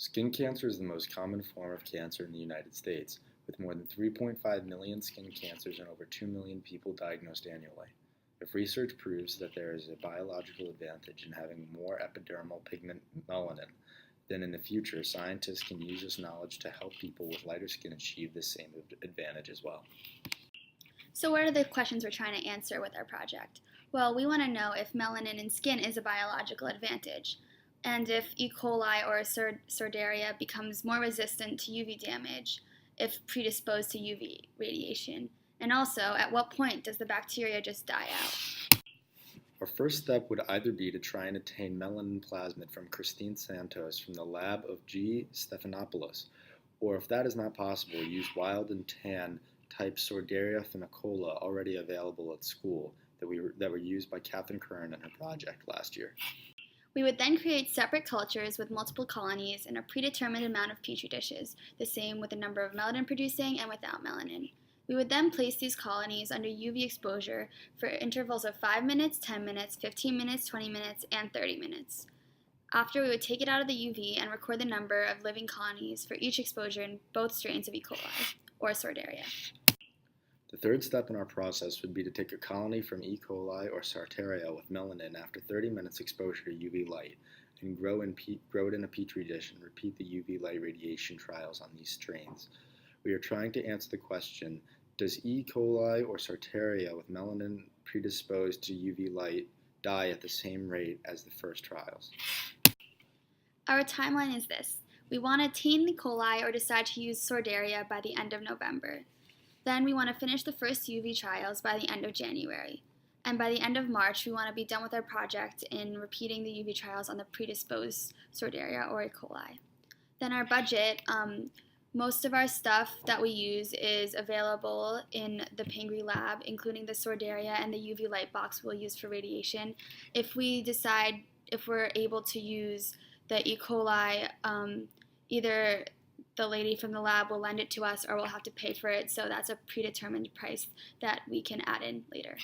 Skin cancer is the most common form of cancer in the United States, with more than 3.5 million skin cancers and over 2 million people diagnosed annually. If research proves that there is a biological advantage in having more epidermal pigment melanin, then in the future scientists can use this knowledge to help people with lighter skin achieve this same advantage as well. So what are the questions we're trying to answer with our project? Well, we want to know if melanin in skin is a biological advantage, and if E. coli or Sordaria becomes more resistant to UV damage if predisposed to UV radiation, and also at what point does the bacteria just die out? Our first step would either be to try and obtain melanin plasmid from Christine Santos from the lab of G. Stephanopoulos, or if that is not possible, use wild and tan type Sordaria funicola already available at school that were used by Catherine Kern in her project last year. We would then create separate cultures with multiple colonies in a predetermined amount of petri dishes, the same with the number of melanin producing and without melanin. We would then place these colonies under UV exposure for intervals of 5 minutes, 10 minutes, 15 minutes, 20 minutes, and 30 minutes. After, we would take it out of the UV and record the number of living colonies for each exposure in both strains of E. coli or Sordaria. The third step in our process would be to take a colony from E. coli or Sartaria with melanin after 30 minutes exposure to UV light and grow it in a petri dish and repeat the UV light radiation trials on these strains. We are trying to answer the question, does E. coli or Sartaria with melanin predisposed to UV light die at the same rate as the first trials? Our timeline is this. We want to tame E. coli or decide to use Sordaria by the end of November. Then we want to finish the first UV trials by the end of January. And by the end of March, we want to be done with our project in repeating the UV trials on the predisposed Sordaria or E. coli. Then our budget, most of our stuff that we use is available in the Pingree lab, including the Sordaria and the UV light box we'll use for radiation. If we decide if we're able to use the E. coli, either the lady from the lab will lend it to us or we'll have to pay for it, so that's a predetermined price that we can add in later.